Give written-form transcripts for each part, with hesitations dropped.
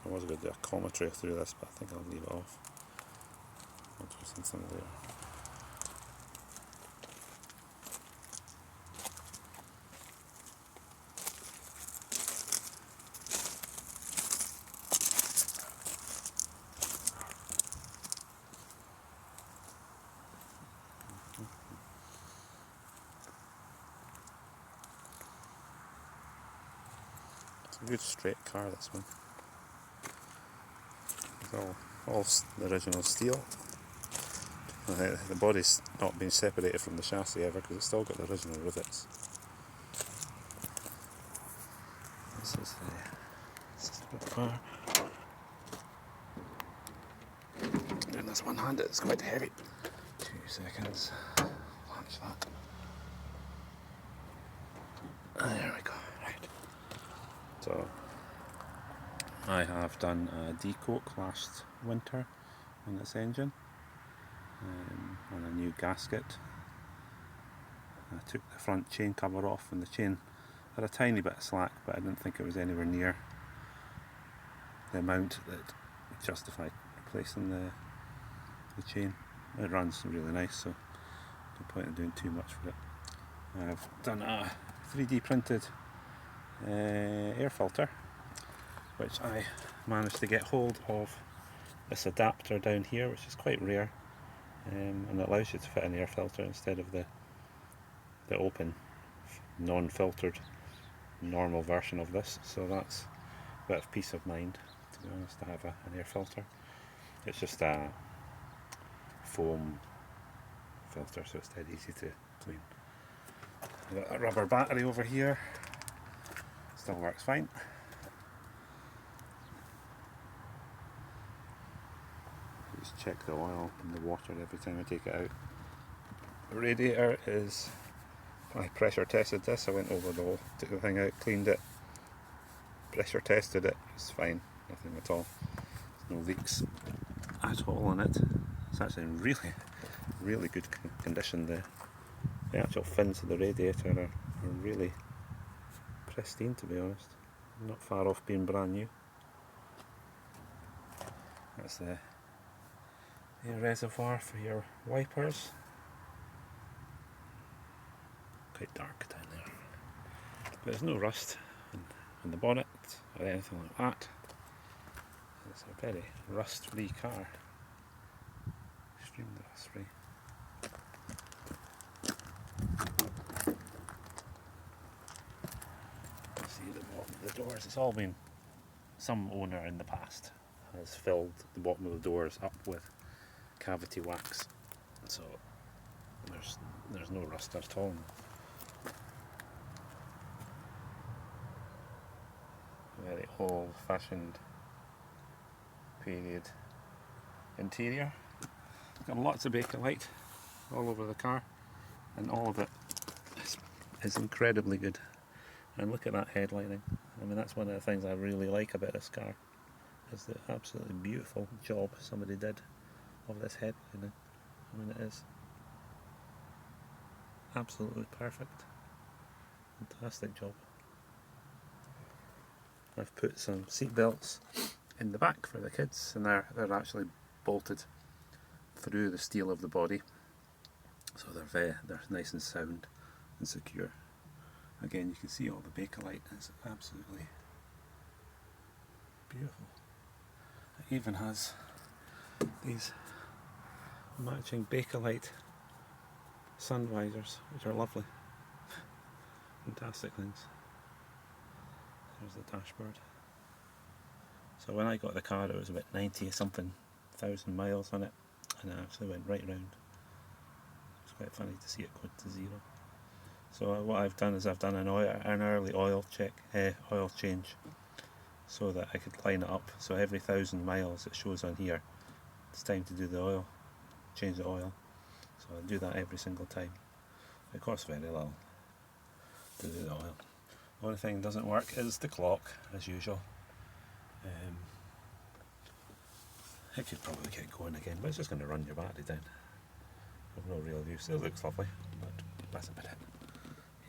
I was going to do a commentary through this, but I think I'll leave it off. I'll do something later. It's a good straight car, this one. It's all the original steel. The body's not been separated from the chassis ever because it's still got the original rivets. This is the car. Doing this one-handed, it's quite heavy. 2 seconds. Launch that. There we go. Right. So I have done a decoke last winter on this engine. On a new gasket. I took the front chain cover off and the chain had a tiny bit of slack, but I didn't think it was anywhere near the amount that justified replacing the chain. It runs really nice, so no point in doing too much for it. I've done a 3D printed air filter, which I managed to get hold of this adapter down here, which is quite rare. And it allows you to fit an air filter instead of the open, non-filtered, normal version of this. So that's a bit of peace of mind, to be honest, to have an air filter. It's just a foam filter, so it's dead easy to clean. I've got a rubber battery over here, still works fine. Just check the oil and the water every time I take it out. The radiator is, I pressure tested this. I went over took the thing out, cleaned it, pressure tested it. It's fine, nothing at all. There's no leaks at all in it. It's actually in really good condition. The actual fins of the radiator are really pristine, to be honest. Not far off being brand new. That's the reservoir for your wipers. Quite dark down there, but there's no rust on the bonnet or anything like that. It's a very rust-free car, extremely rust-free. See the bottom of the doors. It's all been, some owner in the past has filled the bottom of the doors up with cavity wax, so there's no rust at all. Very old-fashioned period interior. Got lots of Bakelite all over the car, and all of it is incredibly good. And look at that headlining. I mean, that's one of the things I really like about this car, is the absolutely beautiful job somebody did of this headlining. I mean, it is absolutely perfect. Fantastic job. I've put some seat belts in the back for the kids, and they're actually bolted through the steel of the body, so they're nice and sound and secure. Again, you can see all the Bakelite. It's absolutely beautiful. It even has these matching Bakelite sun visors, which are lovely. Fantastic things. There's the dashboard. So when I got the car, it was about 90-something thousand miles on it, and I actually went right round. It's quite funny to see it go to 0. So what I've done is I've done an early oil change, so that I could line it up. So every 1,000 miles it shows on here, it's time to do the oil, change the oil. So I do that every single time. It costs very little to do the oil. The only thing that doesn't work is the clock, as usual. It could probably get going again, but it's just going to run your battery down. Of no real use. It looks lovely, but that's about it.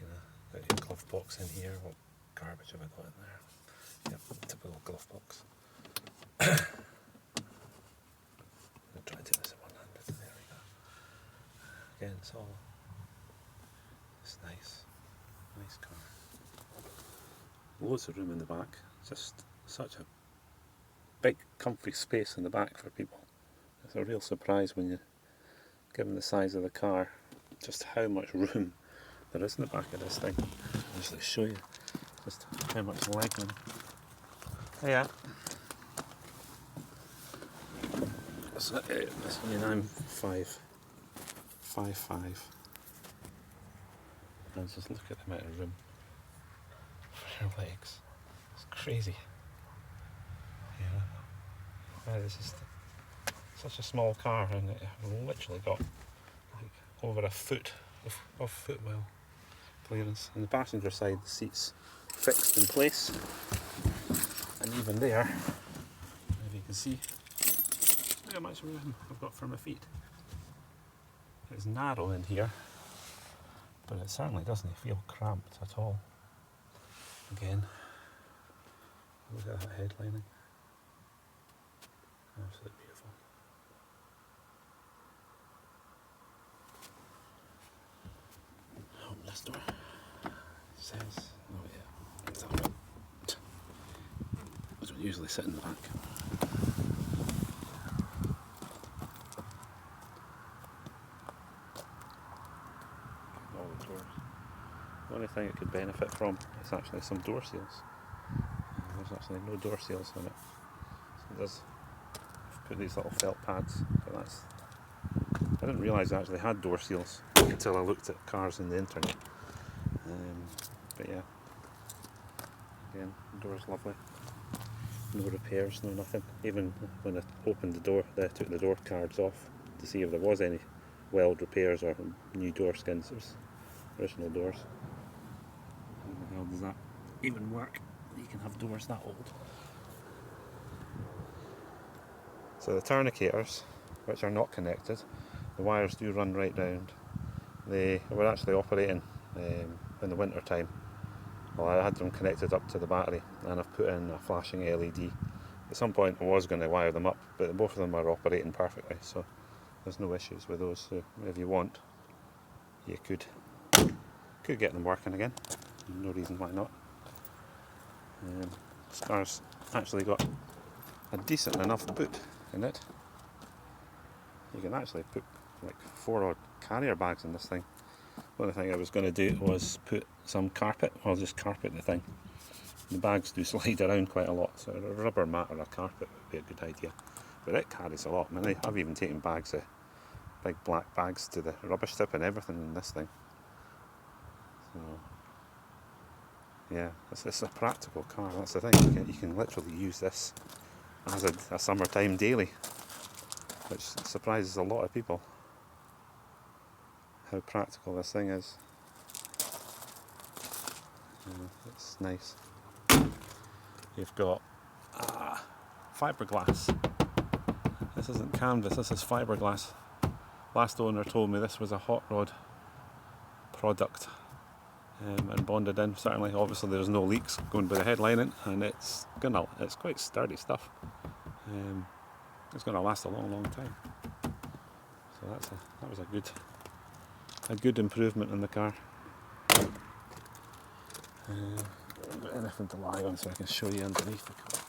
You know, got your glove box in here. What garbage have I got in there? Yep, typical glove box. I'll try to do this at one-handed. There we go. Again, it's nice. Nice car. Loads of room in the back. Just such a big, comfy space in the back for people. It's a real surprise when you're given the size of the car, just how much room there is in the back of this thing. I'll just show you just how much legroom. Yeah. So, I mean, I'm 5'5". And just look at the amount of room for your legs. It's crazy. Yeah. This is such a small car, and it literally got like over a foot of footwell clearance. On the passenger side, the seats fixed in place, and even there, if you can see, look how much room I've got for my feet. It's narrow in here, but it certainly doesn't feel cramped at all. Again, look at that headlining. Absolutely beautiful. Open this door. It says, oh yeah, it's up. I don't usually sit in the back. All the doors. The only thing it could benefit from is actually some door seals. There's actually no door seals on it. So it does put these little felt pads, but that's, I didn't realise I actually had door seals until I looked at cars on the internet. But yeah, again, the door's lovely. No repairs, no nothing. Even when I opened the door, I took the door cards off to see if there was any weld repairs or new door skins. There's original doors. How the hell does that even work? You can have doors that old. So the tourniqueters, which are not connected, the wires do run right round. They were actually operating in the winter time. Well, I had them connected up to the battery, and I've put in a flashing LED. At some point I was going to wire them up, but both of them are operating perfectly, so there's no issues with those. So if you want, you could get them working again. No reason why not. This car's actually got a decent enough boot in it. You can actually put like 4 odd carrier bags in this thing. The only thing I was going to do was put some carpet. I'll just carpet the thing. The bags do slide around quite a lot, so a rubber mat or a carpet would be a good idea. But it carries a lot. I mean, I've even taken bags of big black bags to the rubbish tip and everything in this thing. So yeah, it's a practical car. That's the thing. You can literally use this as a summertime daily, which surprises a lot of people. How practical this thing is. It's nice. You've got fiberglass. This isn't canvas, this is fiberglass. Last owner told me this was a hot rod product and bonded in. Certainly, obviously there's no leaks going by the headlining, and it's quite sturdy stuff. It's going to last a long time. So that was a good improvement in the car. Anything to lie on so I can show you underneath the car.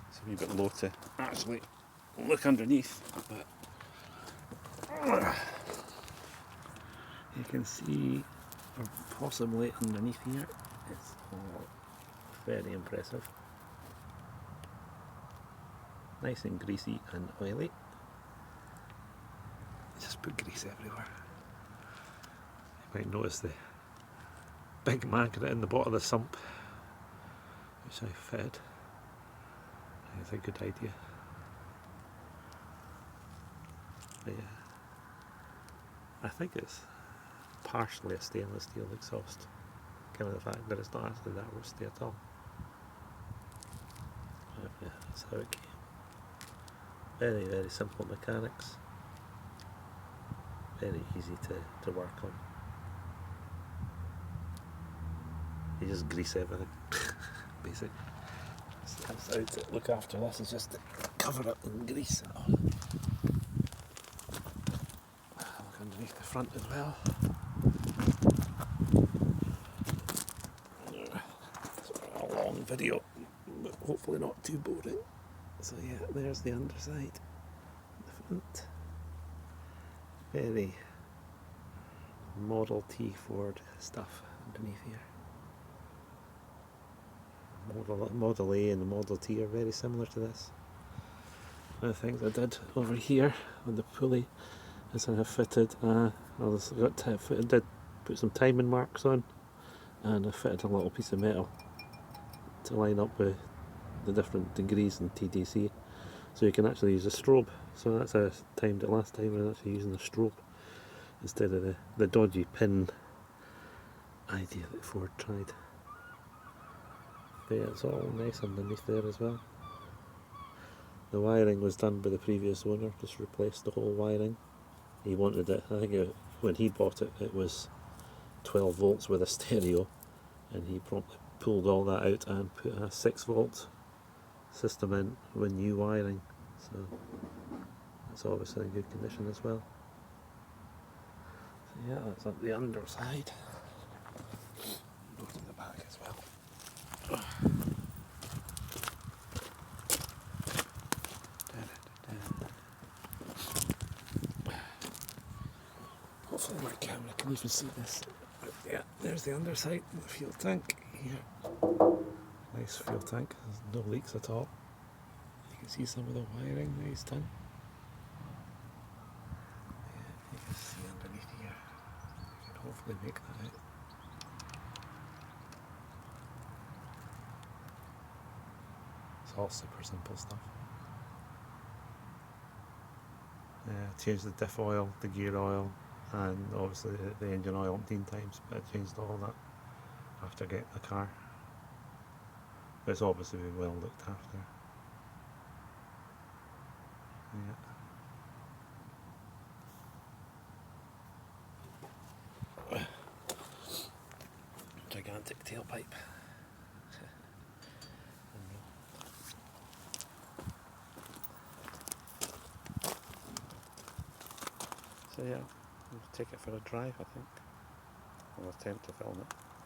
It's a wee bit low to actually look underneath, but you can see, or possibly underneath here, it's all very impressive. Nice and greasy and oily. Just put grease everywhere. You might notice the big magnet in the bottom of the sump, which I fed. It's a good idea. But yeah, I think it's partially a stainless steel exhaust, given the fact that it's not actually that rusty at all. But yeah, that's how it came. Very simple mechanics. Very easy to work on. You just grease everything, basically. comes out to look after this is just to cover it in grease. Look underneath the front as well. A long video, but hopefully not too boring. So yeah, there's the underside, the front. Very Model T Ford stuff underneath here. Model A and the Model T are very similar to this. One of the things I did over here on the pulley is I have fitted, I did put some timing marks on, and I fitted a little piece of metal to line up with the different degrees in TDC, so you can actually use a strobe. So that's how I timed it last time, I was actually using a strobe instead of the dodgy pin idea that Ford tried. But yeah, it's all nice underneath there as well. The wiring was done by the previous owner, just replaced the whole wiring. He wanted it, I think when he bought it, it was 12 volts with a stereo, and he promptly pulled all that out and put a 6 volt system in with new wiring. So that's obviously in good condition as well. So yeah, that's up the underside. Go to the back as well. Hopefully my camera can even see this. But yeah, there's the underside, the fuel tank here. Nice fuel tank, there's no leaks at all. You can see some of the wiring that he's done. Yeah, you can see underneath here. You can hopefully make that out. It's all super simple stuff. Changed the diff oil, the gear oil, and obviously the engine oil 10 times, but I changed all that after getting the car. But it's obviously been well looked after. Yeah. Gigantic tailpipe. So yeah, we'll take it for a drive, I think. We'll attempt to film it.